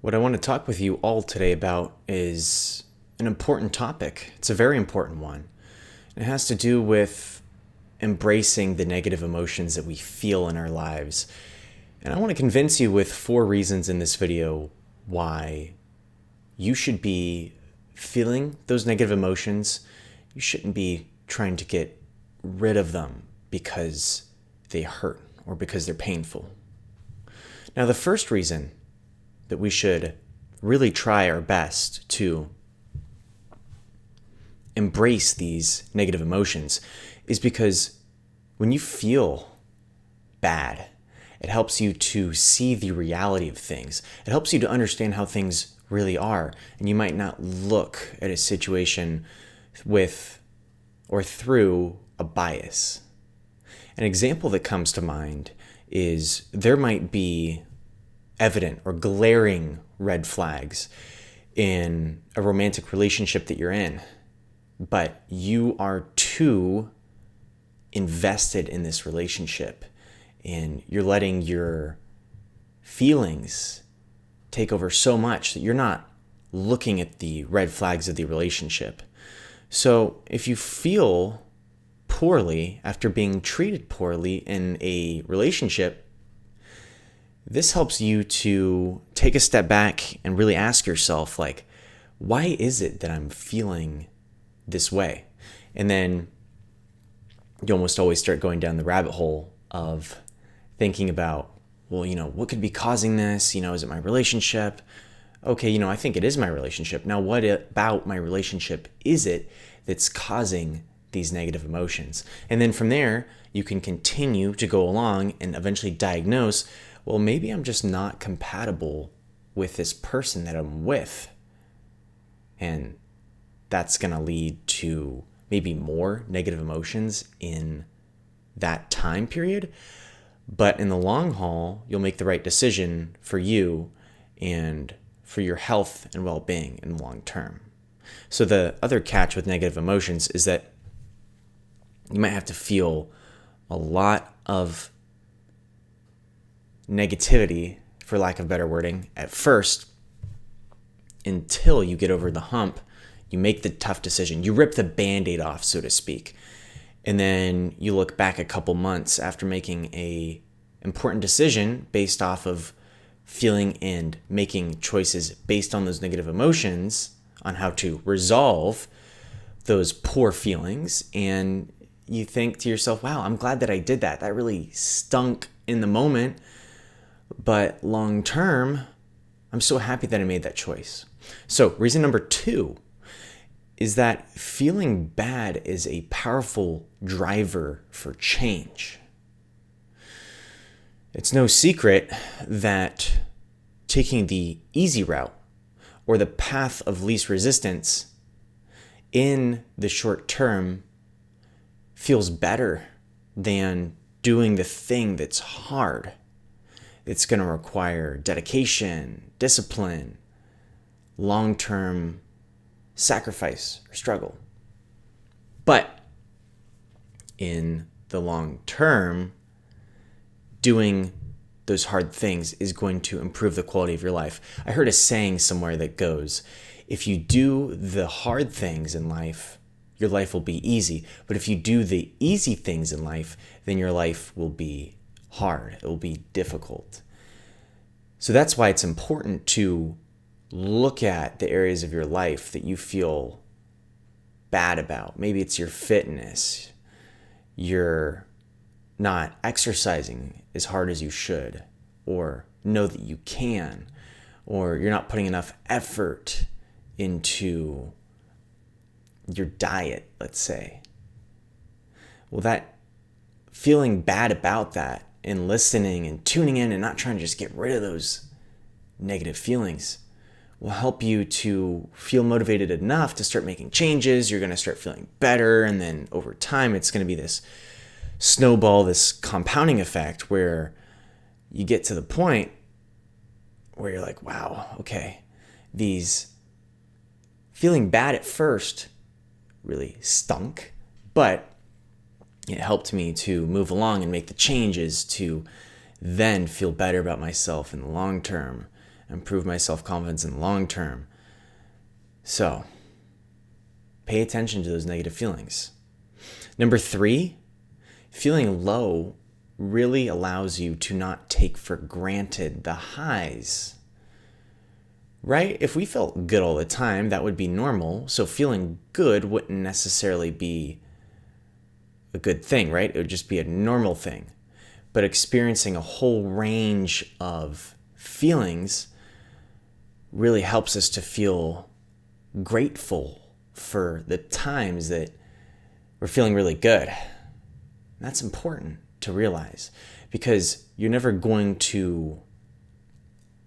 What I want to talk with you all today about is an important topic. It's a very important one. It has to do with embracing the negative emotions that we feel in our lives. And I want to convince you with 4 reasons in this video why you should be feeling those negative emotions. You shouldn't be trying to get rid of them because they hurt or because they're painful. Now, the first reason that we should really try our best to embrace these negative emotions is because when you feel bad, it helps you to see the reality of things. It helps you to understand how things really are. And you might not look at a situation with or through a bias. An example that comes to mind is there might be evident or glaring red flags in a romantic relationship that you're in, but you are too invested in this relationship and you're letting your feelings take over so much that you're not looking at the red flags of the relationship. So if you feel poorly after being treated poorly in a relationship, this helps you to take a step back and really ask yourself, why is it that I'm feeling this way? And then you almost always start going down the rabbit hole of thinking about, what could be causing this? Is it my relationship? Okay, I think it is my relationship. Now, what about my relationship is it that's causing these negative emotions? And then from there, you can continue to go along and eventually diagnose, well, maybe I'm just not compatible with this person that I'm with. And that's going to lead to maybe more negative emotions in that time period. But in the long haul, you'll make the right decision for you and for your health and well-being in the long term. So the other catch with negative emotions is that you might have to feel a lot of negativity, for lack of better wording, at first, until you get over the hump. You make the tough decision. You rip the Band-Aid off, so to speak. And then you look back a couple months after making a important decision based off of feeling and making choices based on those negative emotions on how to resolve those poor feelings. And you think to yourself, wow, I'm glad that I did that. That really stunk in the moment. But long term, I'm so happy that I made that choice. So reason number 2 is that feeling bad is a powerful driver for change. It's no secret that taking the easy route or the path of least resistance in the short term feels better than doing the thing that's hard. It's going to require dedication, discipline, long-term sacrifice or struggle. But in the long term, doing those hard things is going to improve the quality of your life. I heard a saying somewhere that goes, if you do the hard things in life, your life will be easy. But if you do the easy things in life, then your life will be hard. It will be difficult. So that's why it's important to look at the areas of your life that you feel bad about. Maybe it's your fitness. You're not exercising as hard as you should, or know that you can, or you're not putting enough effort into your diet, let's say. Well, that feeling bad about that and listening and tuning in and not trying to just get rid of those negative feelings will help you to feel motivated enough to start making changes. You're going to start feeling better. And then over time, it's going to be this snowball, this compounding effect where you get to the point where you're like, wow, okay, these feeling bad at first really stunk, but it helped me to move along and make the changes to then feel better about myself in the long term improve my self-confidence in the long term. So, pay attention to those negative feelings. Number 3, feeling low really allows you to not take for granted the highs. Right? If we felt good all the time, that would be normal. So feeling good wouldn't necessarily be a good thing, right? It would just be a normal thing. But experiencing a whole range of feelings really helps us to feel grateful for the times that we're feeling really good. That's important to realize, because you're never going to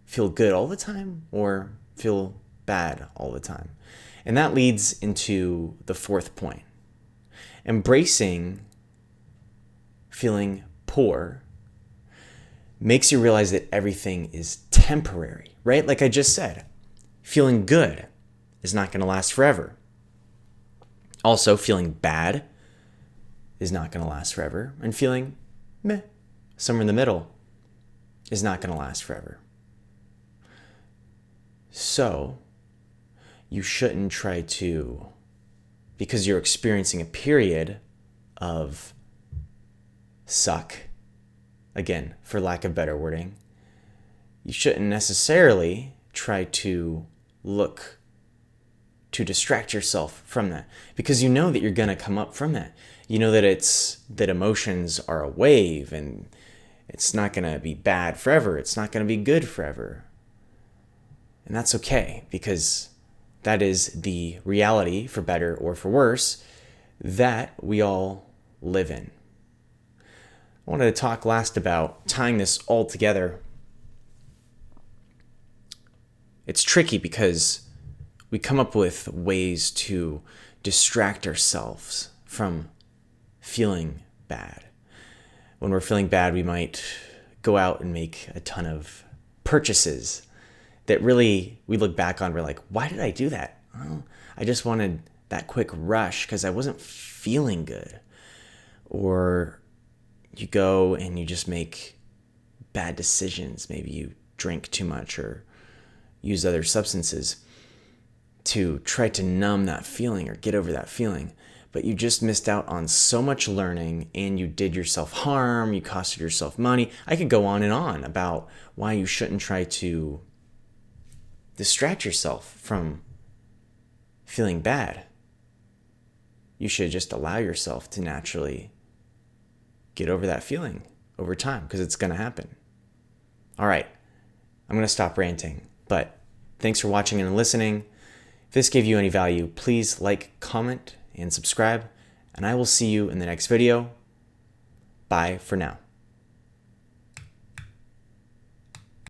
feel good all the time or feel bad all the time. And that leads into the 4th point. Embracing feeling poor makes you realize that everything is temporary, right? Like I just said, feeling good is not going to last forever. Also, feeling bad is not going to last forever. And feeling meh, somewhere in the middle, is not going to last forever. So, you shouldn't try to, because you're experiencing a period of suck, again, for lack of better wording, you shouldn't necessarily try to look to distract yourself from that, because you know that you're going to come up from that. You know that emotions are a wave, and it's not going to be bad forever. It's not going to be good forever. And that's okay, because that is the reality, for better or for worse, that we all live in. I wanted to talk last about tying this all together. It's tricky because we come up with ways to distract ourselves from feeling bad. When we're feeling bad, we might go out and make a ton of purchases that really we look back on, we're like, why did I do that? Well, I just wanted that quick rush because I wasn't feeling good. Or you go and you just make bad decisions. Maybe you drink too much or use other substances to try to numb that feeling or get over that feeling. But you just missed out on so much learning, and you did yourself harm, you costed yourself money. I could go on and on about why you shouldn't try to distract yourself from feeling bad. You should just allow yourself to naturally get over that feeling over time, because it's going to happen. All right, I'm going to stop ranting, but thanks for watching and listening. If this gave you any value, please like, comment, and subscribe, and I will see you in the next video. Bye for now.